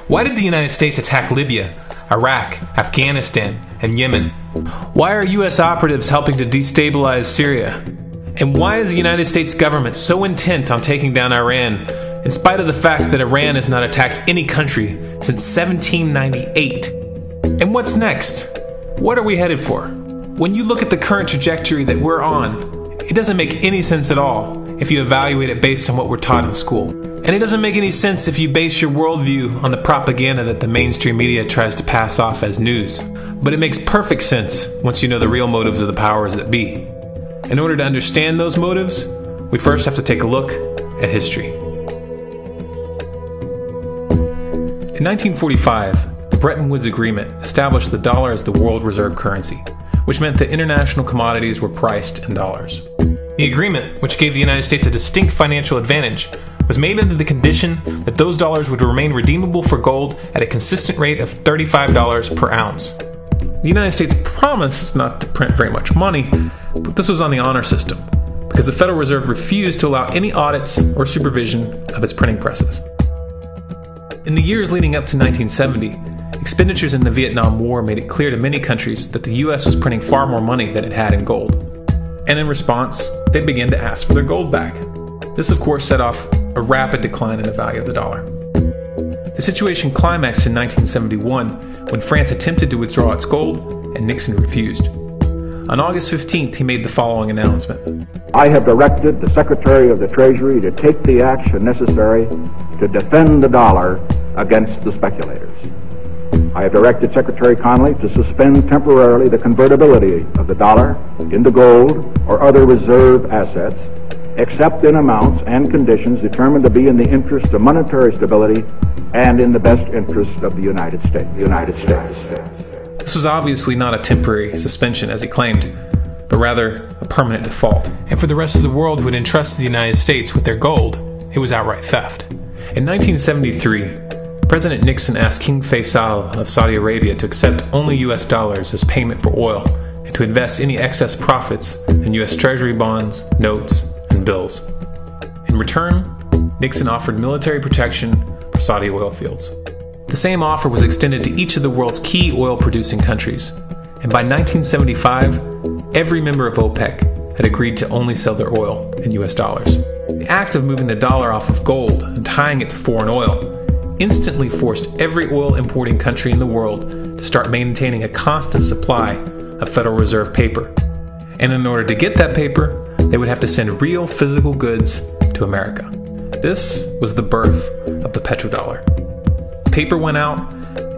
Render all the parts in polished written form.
Why did the United States attack Libya, Iraq, Afghanistan, and Yemen? Why are U.S. operatives helping to destabilize Syria? And why is the United States government so intent on taking down Iran, in spite of the fact that Iran has not attacked any country since 1798? And what's next? What are we headed for? When you look at the current trajectory that we're on, it doesn't make any sense at all if you evaluate it based on what we're taught in school. And it doesn't make any sense if you base your worldview on the propaganda that the mainstream media tries to pass off as news. But it makes perfect sense once you know the real motives of the powers that be. In order to understand those motives, we first have to take a look at history. In 1945, the Bretton Woods Agreement established the dollar as the world reserve currency, which meant that international commodities were priced in dollars. The agreement, which gave the United States a distinct financial advantage, was made under the condition that those dollars would remain redeemable for gold at a consistent rate of $35 per ounce. The United States promised not to print very much money, but this was on the honor system, because the Federal Reserve refused to allow any audits or supervision of its printing presses. In the years leading up to 1970, expenditures in the Vietnam War made it clear to many countries that the U.S. was printing far more money than it had in gold. And in response, they began to ask for their gold back. This, of course, set off a rapid decline in the value of the dollar. The situation climaxed in 1971 when France attempted to withdraw its gold and Nixon refused. On August 15th, he made the following announcement. I have directed the Secretary of the Treasury to take the action necessary to defend the dollar against the speculators. I have directed Secretary Connally to suspend temporarily the convertibility of the dollar into gold or other reserve assets, except in amounts and conditions determined to be in the interest of monetary stability and in the best interest of the United States. This was obviously not a temporary suspension, as he claimed, but rather a permanent default. And for the rest of the world who had entrusted the United States with their gold, it was outright theft. In 1973, President Nixon asked King Faisal of Saudi Arabia to accept only US dollars as payment for oil and to invest any excess profits in US Treasury bonds, notes, and bills. In return, Nixon offered military protection for Saudi oil fields. The same offer was extended to each of the world's key oil-producing countries, and by 1975, every member of OPEC had agreed to only sell their oil in US dollars. The act of moving the dollar off of gold and tying it to foreign oil instantly forced every oil-importing country in the world to start maintaining a constant supply of Federal Reserve paper. And in order to get that paper, they would have to send real physical goods to America. This was the birth of the petrodollar. Paper went out,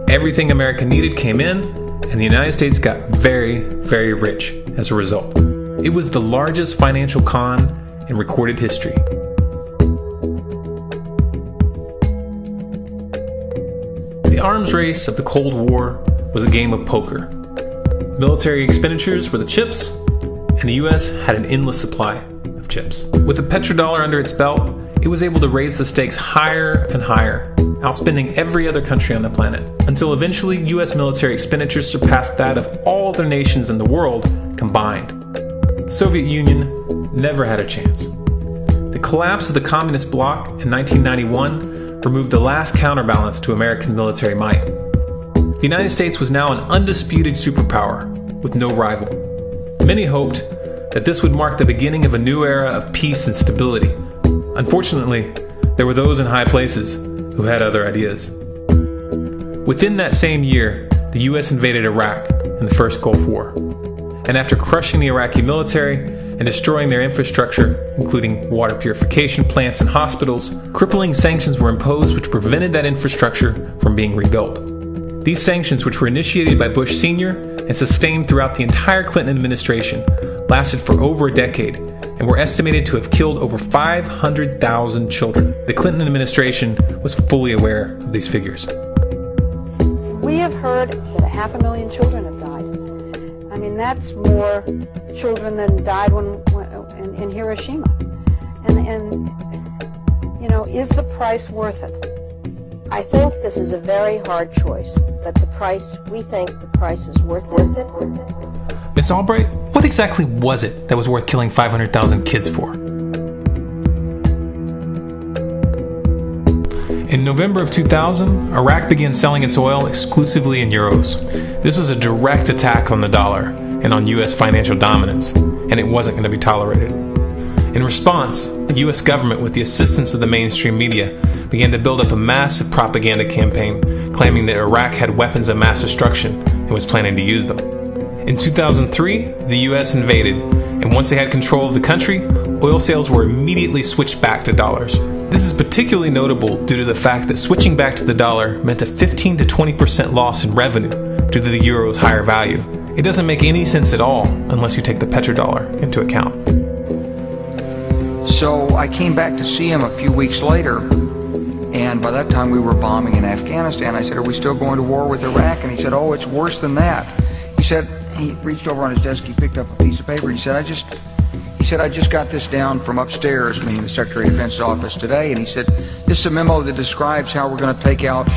everything America needed came in, and the United States got very, very rich as a result. It was the largest financial con in recorded history. The arms race of the Cold War was a game of poker. Military expenditures were the chips, and the US had an endless supply of chips. With the petrodollar under its belt, it was able to raise the stakes higher and higher, outspending every other country on the planet, until eventually US military expenditures surpassed that of all other nations in the world combined. The Soviet Union never had a chance. The collapse of the communist bloc in 1991 removed the last counterbalance to American military might. The United States was now an undisputed superpower with no rival. Many hoped that this would mark the beginning of a new era of peace and stability. Unfortunately, there were those in high places who had other ideas. Within that same year, the US invaded Iraq in the First Gulf War. And after crushing the Iraqi military and destroying their infrastructure, including water purification plants and hospitals, crippling sanctions were imposed which prevented that infrastructure from being rebuilt. These sanctions, which were initiated by Bush Sr. and sustained throughout the entire Clinton administration, lasted for over a decade and were estimated to have killed over 500,000 children. The Clinton administration was fully aware of these figures. We have heard that 500,000 children have died. I mean, that's more children than died in Hiroshima. And you know, is the price worth it? I think this is a very hard choice, but we think the price is worth it. Miss Albright, what exactly was it that was worth killing 500,000 kids for? In November of 2000, Iraq began selling its oil exclusively in euros. This was a direct attack on the dollar and on U.S. financial dominance, and it wasn't going to be tolerated. In response, the U.S. government, with the assistance of the mainstream media, began to build up a massive propaganda campaign claiming that Iraq had weapons of mass destruction and was planning to use them. In 2003, the U.S. invaded, and once they had control of the country, oil sales were immediately switched back to dollars. This is particularly notable due to the fact that switching back to the dollar meant a 15 to 20% loss in revenue due to the euro's higher value. It doesn't make any sense at all unless you take the petrodollar into account. So I came back to see him a few weeks later, and by that time we were bombing in Afghanistan. I said, "Are we still going to war with Iraq?" And he said, "Oh, it's worse than that." He said, he reached over on his desk, he picked up a piece of paper, he said, I just got this down from upstairs, meaning the Secretary of Defense's office today, and he said, this is a memo that describes how we're going to take out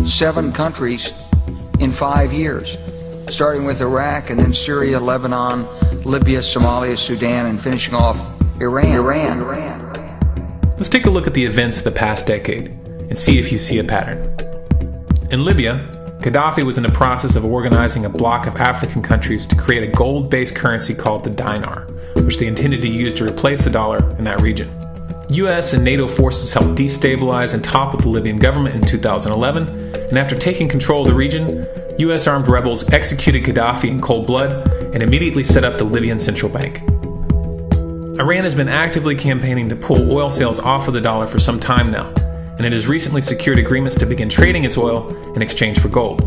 7 countries in 5 years, starting with Iraq and then Syria, Lebanon, Libya, Somalia, Sudan, and finishing off Iran. Let's take a look at the events of the past decade and see if you see a pattern. In Libya, Gaddafi was in the process of organizing a bloc of African countries to create a gold-based currency called the dinar, which they intended to use to replace the dollar in that region. US and NATO forces helped destabilize and topple the Libyan government in 2011, and after taking control of the region, US armed rebels executed Gaddafi in cold blood and immediately set up the Libyan Central Bank. Iran has been actively campaigning to pull oil sales off of the dollar for some time now, and it has recently secured agreements to begin trading its oil in exchange for gold.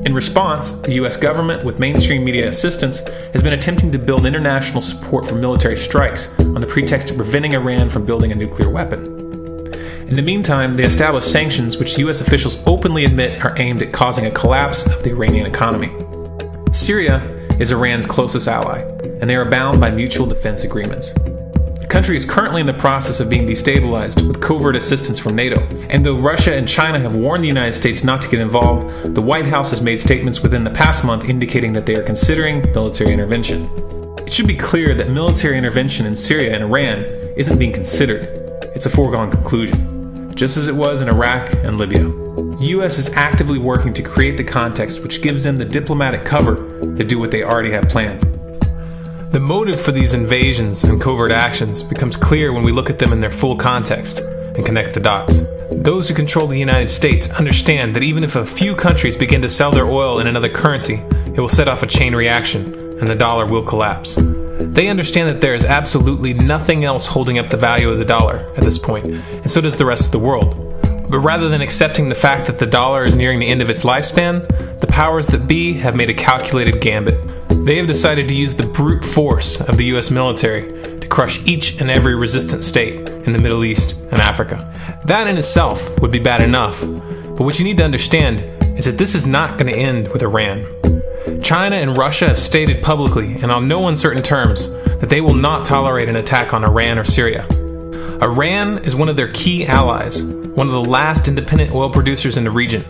In response, the US government, with mainstream media assistance, has been attempting to build international support for military strikes on the pretext of preventing Iran from building a nuclear weapon. In the meantime, they established sanctions which US officials openly admit are aimed at causing a collapse of the Iranian economy. Syria is Iran's closest ally, and they are bound by mutual defense agreements. The country is currently in the process of being destabilized with covert assistance from NATO, and though Russia and China have warned the United States not to get involved, the White House has made statements within the past month indicating that they are considering military intervention. It should be clear that military intervention in Syria and Iran isn't being considered. It's a foregone conclusion, just as it was in Iraq and Libya. The US is actively working to create the context which gives them the diplomatic cover to do what they already have planned. The motive for these invasions and covert actions becomes clear when we look at them in their full context and connect the dots. Those who control the United States understand that even if a few countries begin to sell their oil in another currency, it will set off a chain reaction and the dollar will collapse. They understand that there is absolutely nothing else holding up the value of the dollar at this point, and so does the rest of the world. But rather than accepting the fact that the dollar is nearing the end of its lifespan, the powers that be have made a calculated gambit. They have decided to use the brute force of the US military to crush each and every resistant state in the Middle East and Africa. That in itself would be bad enough, but what you need to understand is that this is not going to end with Iran. China and Russia have stated publicly and on no uncertain terms that they will not tolerate an attack on Iran or Syria. Iran is one of their key allies, one of the last independent oil producers in the region,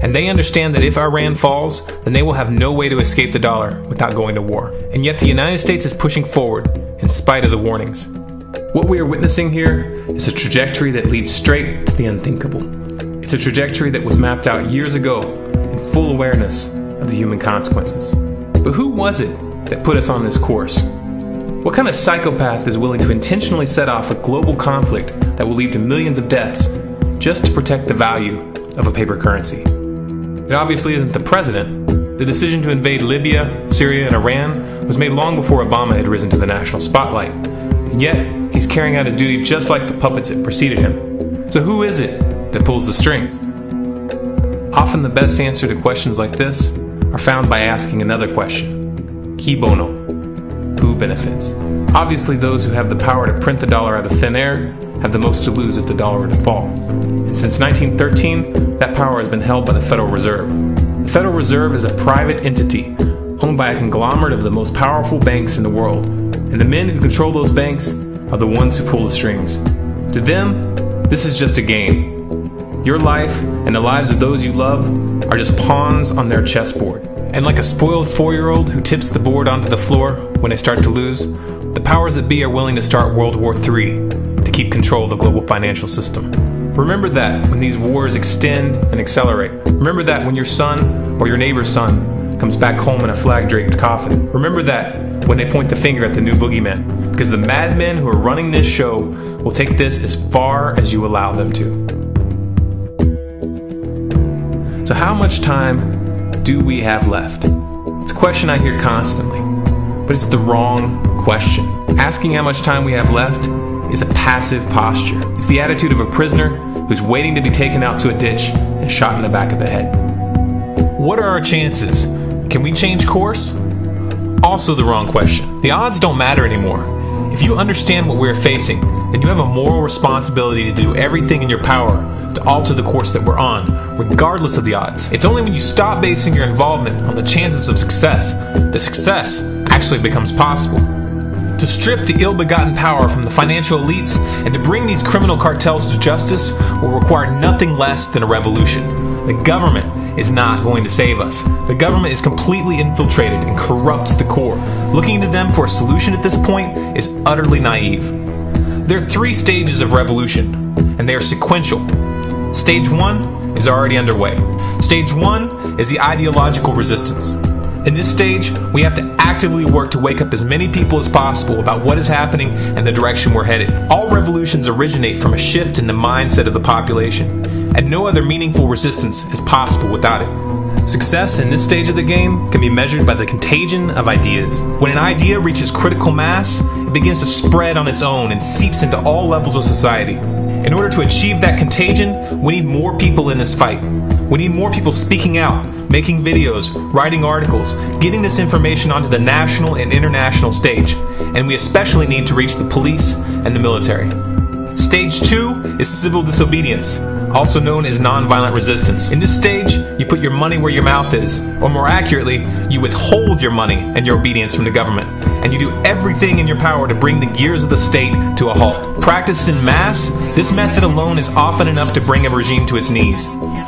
and they understand that if Iran falls, then they will have no way to escape the dollar without going to war. And yet the United States is pushing forward in spite of the warnings. What we are witnessing here is a trajectory that leads straight to the unthinkable. It's a trajectory that was mapped out years ago in full awareness of the human consequences. But who was it that put us on this course? What kind of psychopath is willing to intentionally set off a global conflict that will lead to millions of deaths just to protect the value of a paper currency? It obviously isn't the president. The decision to invade Libya, Syria, and Iran was made long before Obama had risen to the national spotlight. And yet, he's carrying out his duty just like the puppets that preceded him. So who is it that pulls the strings? Often the best answer to questions like this are found by asking another question. Qui bono? Who benefits? Obviously, those who have the power to print the dollar out of thin air have the most to lose if the dollar were to fall. And since 1913, that power has been held by the Federal Reserve. The Federal Reserve is a private entity owned by a conglomerate of the most powerful banks in the world. And the men who control those banks are the ones who pull the strings. To them, this is just a game. Your life and the lives of those you love are just pawns on their chessboard. And like a spoiled 4-year-old who tips the board onto the floor when they start to lose, the powers that be are willing to start World War III to keep control of the global financial system. Remember that when these wars extend and accelerate. Remember that when your son or your neighbor's son comes back home in a flag-draped coffin. Remember that when they point the finger at the new boogeyman. Because the madmen who are running this show will take this as far as you allow them to. So how much time do we have left? It's a question I hear constantly, but it's the wrong question. Asking how much time we have left is a passive posture. It's the attitude of a prisoner who's waiting to be taken out to a ditch and shot in the back of the head. What are our chances? Can we change course? Also the wrong question. The odds don't matter anymore. If you understand what we're facing, then you have a moral responsibility to do everything in your power to alter the course that we're on, regardless of the odds. It's only when you stop basing your involvement on the chances of success that success actually becomes possible. To strip the ill-begotten power from the financial elites and to bring these criminal cartels to justice will require nothing less than a revolution. The government is not going to save us. The government is completely infiltrated and corrupt to the core. Looking to them for a solution at this point is utterly naive. There are 3 stages of revolution, and they are sequential. Stage 1 is already underway. Stage 1 is the ideological resistance. In this stage, we have to actively work to wake up as many people as possible about what is happening and the direction we're headed. All revolutions originate from a shift in the mindset of the population, and no other meaningful resistance is possible without it. Success in this stage of the game can be measured by the contagion of ideas. When an idea reaches critical mass, it begins to spread on its own and seeps into all levels of society. In order to achieve that contagion, we need more people in this fight. We need more people speaking out, making videos, writing articles, getting this information onto the national and international stage. And we especially need to reach the police and the military. Stage 2 is civil disobedience, also known as nonviolent resistance. In this stage, you put your money where your mouth is, or more accurately, you withhold your money and your obedience from the government, and you do everything in your power to bring the gears of the state to a halt. Practiced in mass, this method alone is often enough to bring a regime to its knees.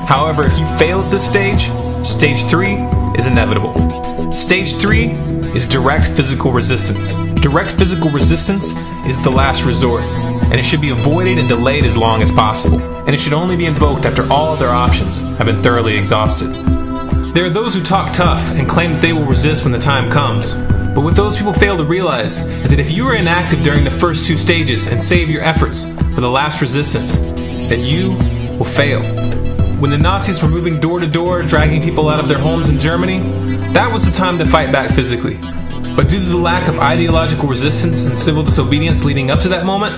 However, if you fail at this stage, Stage 3 is inevitable. Stage 3 is direct physical resistance. Direct physical resistance is the last resort, and it should be avoided and delayed as long as possible, and it should only be invoked after all other options have been thoroughly exhausted. There are those who talk tough and claim that they will resist when the time comes, but what those people fail to realize is that if you are inactive during the first 2 stages and save your efforts for the last resistance, then you will fail. When the Nazis were moving door to door, dragging people out of their homes in Germany, that was the time to fight back physically. But due to the lack of ideological resistance and civil disobedience leading up to that moment,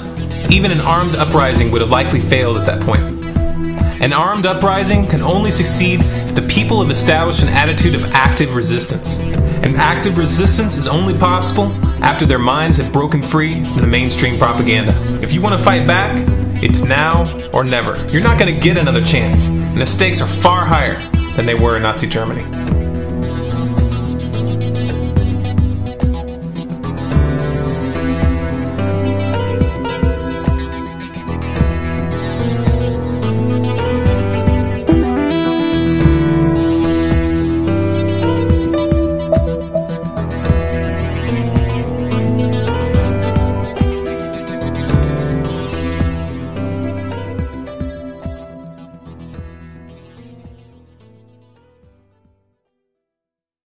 even an armed uprising would have likely failed at that point. An armed uprising can only succeed if the people have established an attitude of active resistance. And active resistance is only possible after their minds have broken free from the mainstream propaganda. If you want to fight back, it's now or never. You're not going to get another chance, and the stakes are far higher than they were in Nazi Germany.